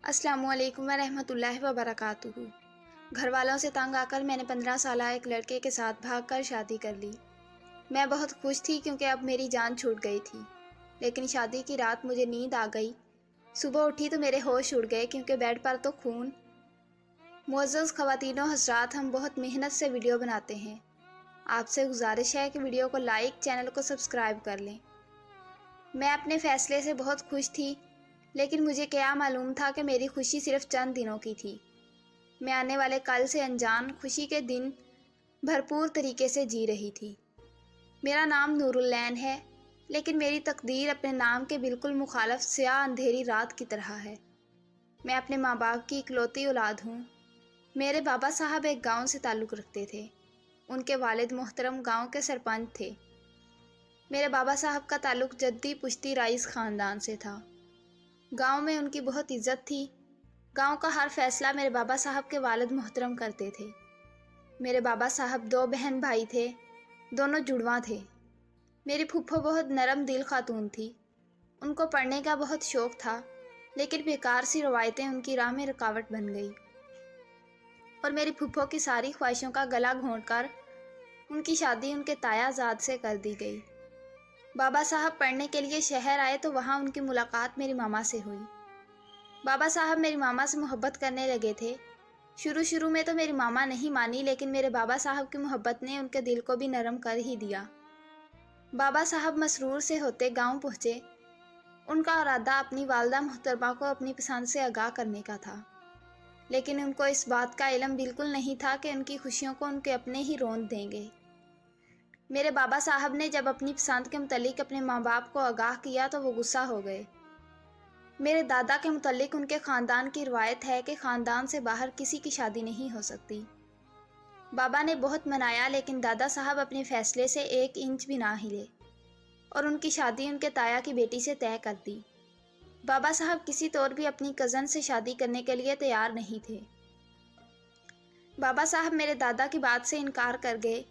السلام علیکم ورحمۃ اللہ وبرکاتہ۔ گھر والوں سے تنگ آ کر میں نے 15 سالہ ایک لڑکے کے ساتھ بھاگ کر شادی کر لی۔ میں بہت خوش تھی کیونکہ اب میری جان چھوٹ گئی تھی، لیکن شادی کی رات مجھے نیند آ گئی۔ صبح اٹھی تو میرے ہوش اڑ گئے کیونکہ بیڈ پر تو خون۔ معزز خواتین و حضرات، ہم بہت محنت سے ویڈیو بناتے ہیں۔ آپ سے گزارش ہے کہ ویڈیو کو لائک، چینل کو سبسکرائب کر لیں۔ میں اپنے فیصلے سے بہت خوش تھی، لیکن مجھے کیا معلوم تھا کہ میری خوشی صرف چند دنوں کی تھی۔ میں آنے والے کل سے انجان خوشی کے دن بھرپور طریقے سے جی رہی تھی۔ میرا نام نور العین ہے، لیکن میری تقدیر اپنے نام کے بالکل مخالف سیاہ اندھیری رات کی طرح ہے۔ میں اپنے ماں باپ کی اکلوتی اولاد ہوں۔ میرے بابا صاحب ایک گاؤں سے تعلق رکھتے تھے۔ ان کے والد محترم گاؤں کے سرپنچ تھے۔ میرے بابا صاحب کا تعلق جدی پشتی رائس خاندان سے تھا۔ گاؤں میں ان کی بہت عزت تھی۔ گاؤں کا ہر فیصلہ میرے بابا صاحب کے والد محترم کرتے تھے۔ میرے بابا صاحب 2 بہن بھائی تھے، دونوں جڑواں تھے۔ میری پھپھو بہت نرم دل خاتون تھی۔ ان کو پڑھنے کا بہت شوق تھا، لیکن بیکار سی روایتیں ان کی راہ میں رکاوٹ بن گئی، اور میری پھپھو کی ساری خواہشوں کا گلا گھونٹ کر ان کی شادی ان کے تایا زاد سے کر دی گئی۔ بابا صاحب پڑھنے کے لیے شہر آئے تو وہاں ان کی ملاقات میری ماما سے ہوئی۔ بابا صاحب میری ماما سے محبت کرنے لگے تھے۔ شروع میں تو میری ماما نہیں مانی، لیکن میرے بابا صاحب کی محبت نے ان کے دل کو بھی نرم کر ہی دیا۔ بابا صاحب مسرور سے ہوتے گاؤں پہنچے۔ ان کا ارادہ اپنی والدہ محترمہ کو اپنی پسند سے آگاہ کرنے کا تھا، لیکن ان کو اس بات کا علم بالکل نہیں تھا کہ ان کی خوشیوں کو ان کے اپنے ہی روند دیں گے۔ میرے بابا صاحب نے جب اپنی پسند کے متعلق اپنے ماں باپ کو آگاہ کیا تو وہ غصہ ہو گئے۔ میرے دادا کے متعلق ان کے خاندان کی روایت ہے کہ خاندان سے باہر کسی کی شادی نہیں ہو سکتی۔ بابا نے بہت منایا، لیکن دادا صاحب اپنے فیصلے سے 1 انچ بھی نہ ہلے، اور ان کی شادی ان کے تایا کی بیٹی سے طے کر دی۔ بابا صاحب کسی طور بھی اپنی کزن سے شادی کرنے کے لیے تیار نہیں تھے۔ بابا صاحب میرے دادا کی بات سے انکار کر گئے،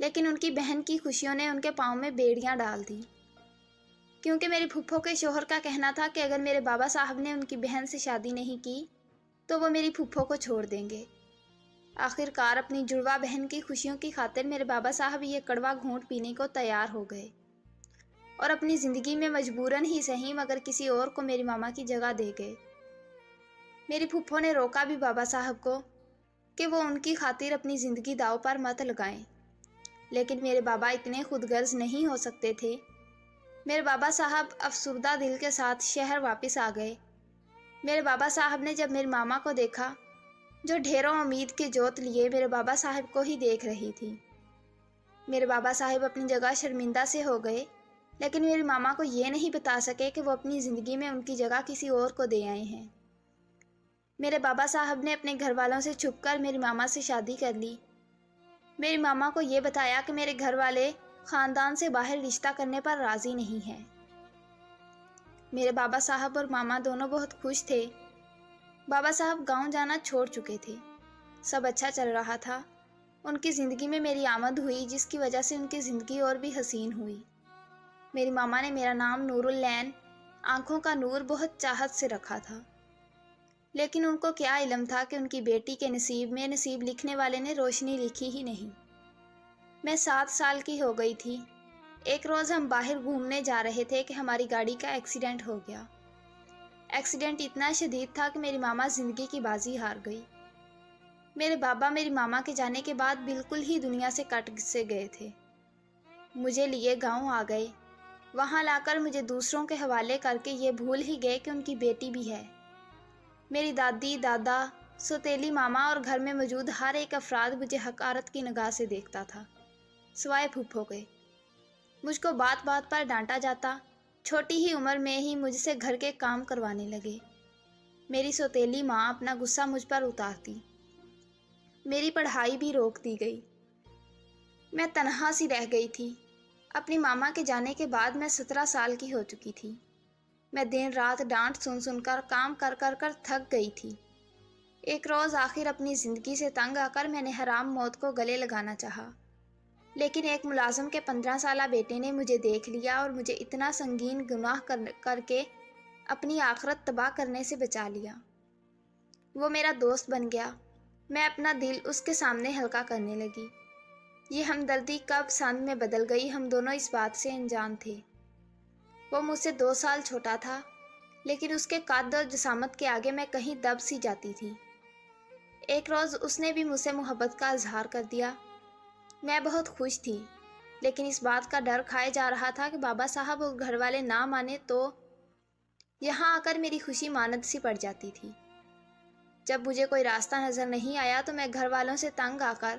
لیکن ان کی بہن کی خوشیوں نے ان کے پاؤں میں بیڑیاں ڈال دی، کیونکہ میری پھپھو کے شوہر کا کہنا تھا کہ اگر میرے بابا صاحب نے ان کی بہن سے شادی نہیں کی تو وہ میری پھپھو کو چھوڑ دیں گے۔ آخر کار اپنی جڑواں بہن کی خوشیوں کی خاطر میرے بابا صاحب یہ کڑوا گھونٹ پینے کو تیار ہو گئے، اور اپنی زندگی میں مجبوراً ہی صحیح مگر کسی اور کو میری ماما کی جگہ دے گئے۔ میری پھپھو نے روکا بھی بابا صاحب کو کہ وہ ان کی خاطر اپنی زندگی داؤ پر مت لگائیں، لیکن میرے بابا اتنے خود غرض نہیں ہو سکتے تھے۔ میرے بابا صاحب افسردہ دل کے ساتھ شہر واپس آ گئے۔ میرے بابا صاحب نے جب میری ماما کو دیکھا، جو ڈھیروں امید کے جوت لیے میرے بابا صاحب کو ہی دیکھ رہی تھی، میرے بابا صاحب اپنی جگہ شرمندہ سے ہو گئے، لیکن میری ماما کو یہ نہیں بتا سکے کہ وہ اپنی زندگی میں ان کی جگہ کسی اور کو دے آئے ہیں۔ میرے بابا صاحب نے اپنے گھر والوں سے چھپ کر میری ماما سے شادی کر لی۔ میری ماما کو یہ بتایا کہ میرے گھر والے خاندان سے باہر رشتہ کرنے پر راضی نہیں ہیں۔ میرے بابا صاحب اور ماما دونوں بہت خوش تھے۔ بابا صاحب گاؤں جانا چھوڑ چکے تھے۔ سب اچھا چل رہا تھا۔ ان کی زندگی میں میری آمد ہوئی، جس کی وجہ سے ان کی زندگی اور بھی حسین ہوئی۔ میری ماما نے میرا نام نور العین، آنکھوں کا نور، بہت چاہت سے رکھا تھا، لیکن ان کو کیا علم تھا کہ ان کی بیٹی کے نصیب میں نصیب لکھنے والے نے روشنی لکھی ہی نہیں۔ میں 7 سال کی ہو گئی تھی۔ ایک روز ہم باہر گھومنے جا رہے تھے کہ ہماری گاڑی کا ایکسیڈنٹ ہو گیا۔ ایکسیڈنٹ اتنا شدید تھا کہ میری ماما زندگی کی بازی ہار گئی۔ میرے بابا میری ماما کے جانے کے بعد بالکل ہی دنیا سے کٹ سے گئے تھے۔ مجھے لیے گاؤں آ گئے۔ وہاں لا کر مجھے دوسروں کے حوالے کر کے یہ بھول ہی گئے کہ ان کی بیٹی بھی ہے۔ میری دادی، دادا، سوتیلی ماما اور گھر میں موجود ہر ایک افراد مجھے حقارت کی نگاہ سے دیکھتا تھا، سوائے پھپھو کے۔ مجھ کو بات بات پر ڈانٹا جاتا۔ چھوٹی ہی عمر میں ہی مجھ سے گھر کے کام کروانے لگے۔ میری سوتیلی ماں اپنا غصہ مجھ پر اتارتی۔ میری پڑھائی بھی روک دی گئی۔ میں تنہا سی رہ گئی تھی۔ اپنی ماما کے جانے کے بعد میں 17 سال کی ہو چکی تھی۔ میں دن رات ڈانٹ سن کر کام کر تھک گئی تھی۔ ایک روز آخر اپنی زندگی سے تنگ آ کر میں نے حرام موت کو گلے لگانا چاہا، لیکن ایک ملازم کے 15 سالہ بیٹے نے مجھے دیکھ لیا اور مجھے اتنا سنگین گناہ کر کے اپنی آخرت تباہ کرنے سے بچا لیا۔ وہ میرا دوست بن گیا۔ میں اپنا دل اس کے سامنے ہلکا کرنے لگی۔ یہ ہمدردی کب سند میں بدل گئی، ہم دونوں اس بات سے انجان تھے۔ وہ مجھ سے 2 سال چھوٹا تھا، لیکن اس کے قد اور جسامت کے آگے میں کہیں دب سی جاتی تھی۔ ایک روز اس نے بھی مجھ سے محبت کا اظہار کر دیا۔ میں بہت خوش تھی، لیکن اس بات کا ڈر کھائے جا رہا تھا کہ بابا صاحب اور گھر والے نہ مانے تو یہاں آ کر میری خوشی ماند سی پڑ جاتی تھی۔ جب مجھے کوئی راستہ نظر نہیں آیا تو میں گھر والوں سے تنگ آ کر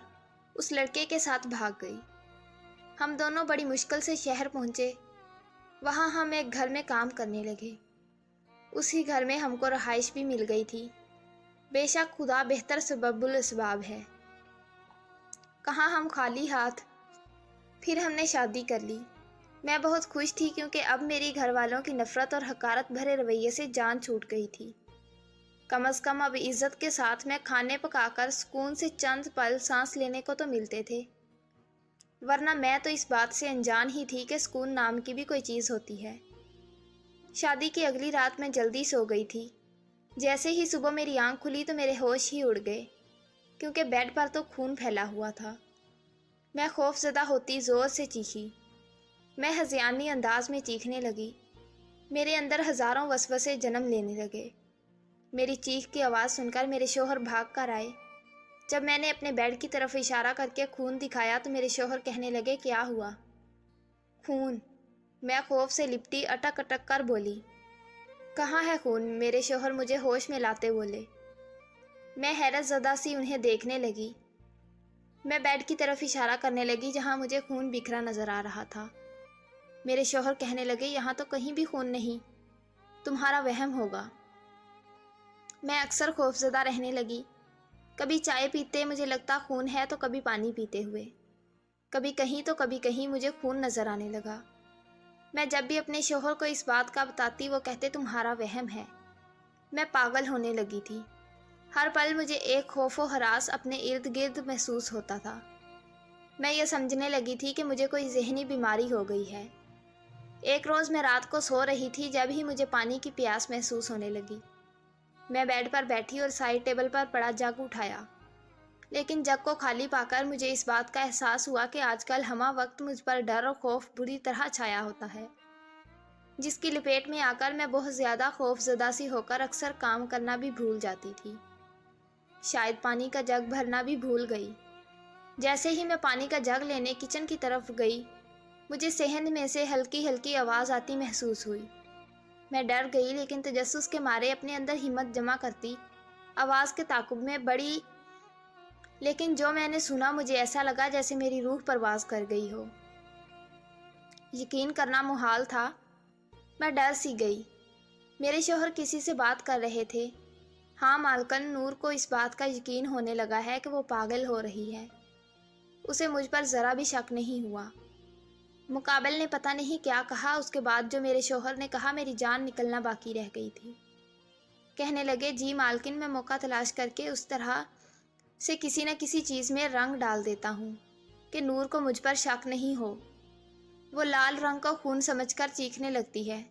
اس لڑکے کے ساتھ بھاگ گئی۔ ہم دونوں بڑی مشکل سے شہر پہنچے۔ وہاں ہم ایک گھر میں کام کرنے لگے۔ اسی گھر میں ہم کو رہائش بھی مل گئی تھی۔ بے شک خدا بہتر سبب الاسباب ہے۔ کہاں ہم خالی ہاتھ۔ پھر ہم نے شادی کر لی۔ میں بہت خوش تھی کیونکہ اب میری گھر والوں کی نفرت اور حقارت بھرے رویے سے جان چھوٹ گئی تھی۔ کم از کم اب عزت کے ساتھ میں کھانے پکا کر سکون سے چند پل سانس لینے کو تو ملتے تھے، ورنہ میں تو اس بات سے انجان ہی تھی کہ سکون نام کی بھی کوئی چیز ہوتی ہے۔ شادی کی اگلی رات میں جلدی سو گئی تھی۔ جیسے ہی صبح میری آنکھ کھلی تو میرے ہوش ہی اڑ گئے، کیونکہ بیڈ پر تو خون پھیلا ہوا تھا۔ میں خوف زدہ ہوتی زور سے چیخی۔ میں ہذیانی انداز میں چیخنے لگی۔ میرے اندر ہزاروں وسوسے جنم لینے لگے۔ میری چیخ کی آواز سن کر میرے شوہر بھاگ کر آئے۔ جب میں نے اپنے بیڈ کی طرف اشارہ کر کے خون دکھایا تو میرے شوہر کہنے لگے، کیا ہوا؟ خون؟ میں خوف سے لپٹی اٹک اٹک کر بولی۔ کہاں ہے خون؟ میرے شوہر مجھے ہوش میں لاتے بولے۔ میں حیرت زدہ سی انہیں دیکھنے لگی۔ میں بیڈ کی طرف اشارہ کرنے لگی جہاں مجھے خون بکھرا نظر آ رہا تھا۔ میرے شوہر کہنے لگے، یہاں تو کہیں بھی خون نہیں، تمہارا وہم ہوگا۔ میں اکثر خوف زدہ رہنے لگی۔ کبھی چائے پیتے مجھے لگتا خون ہے تو کبھی پانی پیتے ہوئے، کبھی کہیں تو کبھی کہیں مجھے خون نظر آنے لگا۔ میں جب بھی اپنے شوہر کو اس بات کا بتاتی وہ کہتے تمہارا وہم ہے۔ میں پاگل ہونے لگی تھی۔ ہر پل مجھے ایک خوف و ہراس اپنے ارد گرد محسوس ہوتا تھا۔ میں یہ سمجھنے لگی تھی کہ مجھے کوئی ذہنی بیماری ہو گئی ہے۔ ایک روز میں رات کو سو رہی تھی، جب ہی مجھے پانی کی پیاس محسوس ہونے لگی۔ میں بیڈ پر بیٹھی اور سائڈ ٹیبل پر پڑا جگ اٹھایا، لیکن جگ کو خالی پا کر مجھے اس بات کا احساس ہوا کہ آج کل ہمہ وقت مجھ پر ڈر اور خوف بری طرح چھایا ہوتا ہے، جس کی لپیٹ میں آ کر میں بہت زیادہ خوف زدہ سی ہو کر اکثر کام کرنا بھی بھول جاتی تھی، شاید پانی کا جگ بھرنا بھی بھول گئی۔ جیسے ہی میں پانی کا جگ لینے کچن کی طرف گئی، مجھے صحن میں سے ہلکی ہلکی آواز آتی محسوس ہوئی۔ میں ڈر گئی، لیکن تجسس کے مارے اپنے اندر ہمت جمع کرتی آواز کے تعاقب میں بڑی، لیکن جو میں نے سنا مجھے ایسا لگا جیسے میری روح پرواز کر گئی ہو۔ یقین کرنا محال تھا، میں ڈر سی گئی۔ میرے شوہر کسی سے بات کر رہے تھے۔ ہاں مالکن، نور کو اس بات کا یقین ہونے لگا ہے کہ وہ پاگل ہو رہی ہے۔ اسے مجھ پر ذرا بھی شک نہیں ہوا۔ مقابل نے پتہ نہیں کیا کہا، اس کے بعد جو میرے شوہر نے کہا میری جان نکلنا باقی رہ گئی تھی۔ کہنے لگے، جی مالکن، میں موقع تلاش کر کے اس طرح سے کسی نہ کسی چیز میں رنگ ڈال دیتا ہوں کہ نور کو مجھ پر شک نہیں ہو۔ وہ لال رنگ کو خون سمجھ کر چیخنے لگتی ہے۔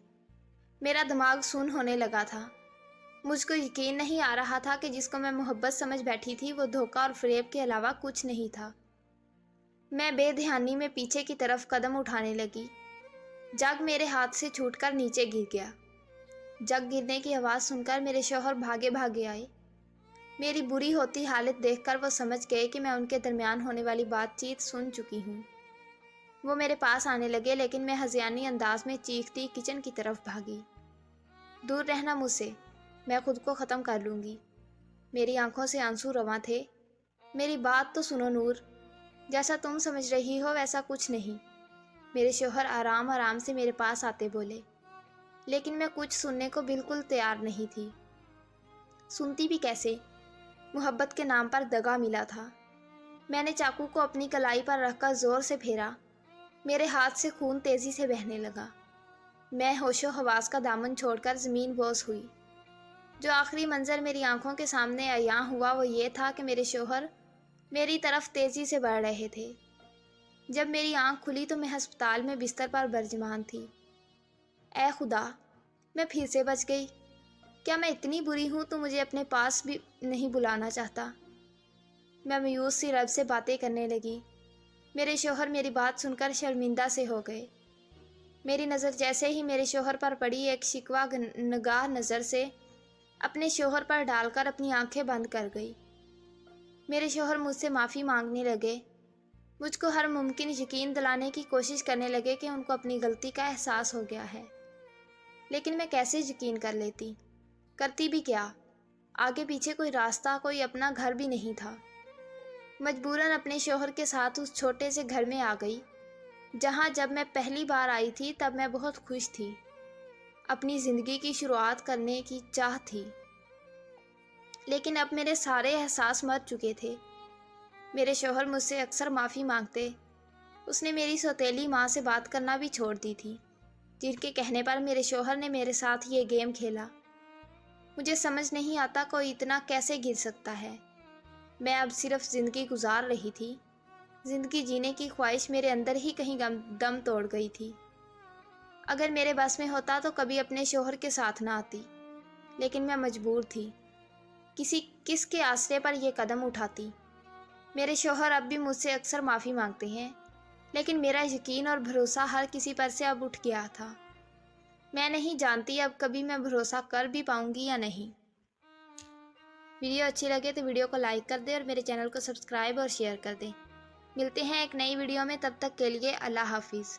میرا دماغ سن ہونے لگا تھا۔ مجھ کو یقین نہیں آ رہا تھا کہ جس کو میں محبت سمجھ بیٹھی تھی وہ دھوکہ اور فریب کے علاوہ کچھ نہیں تھا۔ میں بے دھیانی میں پیچھے کی طرف قدم اٹھانے لگی۔ جگ میرے ہاتھ سے چھوٹ کر نیچے گر گیا۔ جگ گرنے کی آواز سن کر میرے شوہر بھاگے بھاگے آئے۔ میری بری ہوتی حالت دیکھ کر وہ سمجھ گئے کہ میں ان کے درمیان ہونے والی بات چیت سن چکی ہوں۔ وہ میرے پاس آنے لگے، لیکن میں ہذیانی انداز میں چیختی کچن کی طرف بھاگی۔ دور رہنا مجھ سے، میں خود کو ختم کر لوں گی۔ میری آنکھوں سے آنسو رواں تھے۔ میری بات تو سنو نور، جیسا تم سمجھ رہی ہو ویسا کچھ نہیں، میرے شوہر آرام آرام سے میرے پاس آتے بولے، لیکن میں کچھ سننے کو بالکل تیار نہیں تھی۔ سنتی بھی کیسے؟ محبت کے نام پر دغا ملا تھا۔ میں نے چاقو کو اپنی کلائی پر رکھ کر زور سے پھیرا۔ میرے ہاتھ سے خون تیزی سے بہنے لگا۔ میں ہوش و حواس کا دامن چھوڑ کر زمین بوس ہوئی۔ جو آخری منظر میری آنکھوں کے سامنے عیاں ہوا وہ یہ تھا کہ میرے شوہر میری طرف تیزی سے بڑھ رہے تھے۔ جب میری آنکھ کھلی تو میں ہسپتال میں بستر پر برجمان تھی۔ اے خدا، میں پھر سے بچ گئی۔ کیا میں اتنی بری ہوں تو مجھے اپنے پاس بھی نہیں بلانا چاہتا؟ میں مایوس سی رب سے باتیں کرنے لگی۔ میرے شوہر میری بات سن کر شرمندہ سے ہو گئے۔ میری نظر جیسے ہی میرے شوہر پر پڑی، ایک شکوہ نگاہ نظر سے اپنے شوہر پر ڈال کر اپنی آنکھیں بند کر گئی۔ میرے شوہر مجھ سے معافی مانگنے لگے، مجھ کو ہر ممکن یقین دلانے کی کوشش کرنے لگے کہ ان کو اپنی غلطی کا احساس ہو گیا ہے۔ لیکن میں کیسے یقین کر لیتی؟ کرتی بھی کیا؟ آگے پیچھے کوئی راستہ، کوئی اپنا گھر بھی نہیں تھا۔ مجبوراً اپنے شوہر کے ساتھ اس چھوٹے سے گھر میں آ گئی، جہاں جب میں پہلی بار آئی تھی تب میں بہت خوش تھی۔ اپنی زندگی کی شروعات کرنے کی چاہ تھی، لیکن اب میرے سارے احساس مر چکے تھے۔ میرے شوہر مجھ سے اکثر معافی مانگتے۔ اس نے میری سوتیلی ماں سے بات کرنا بھی چھوڑ دی تھی، جن کے کہنے پر میرے شوہر نے میرے ساتھ یہ گیم کھیلا۔ مجھے سمجھ نہیں آتا کوئی اتنا کیسے گر سکتا ہے۔ میں اب صرف زندگی گزار رہی تھی۔ زندگی جینے کی خواہش میرے اندر ہی کہیں دم توڑ گئی تھی۔ اگر میرے بس میں ہوتا تو کبھی اپنے شوہر کے ساتھ نہ آتی، لیکن میں مجبور تھی۔ کس کے آسرے پر یہ قدم اٹھاتی؟ میرے شوہر اب بھی مجھ سے اکثر معافی مانگتے ہیں، لیکن میرا یقین اور بھروسہ ہر کسی پر سے اب اٹھ گیا تھا۔ میں نہیں جانتی اب کبھی میں بھروسہ کر بھی پاؤں گی یا نہیں۔ ویڈیو اچھی لگے تو ویڈیو کو لائک کر دیں اور میرے چینل کو سبسکرائب اور شیئر کر دیں۔ ملتے ہیں ایک نئی ویڈیو میں، تب تک کے لیے اللہ حافظ۔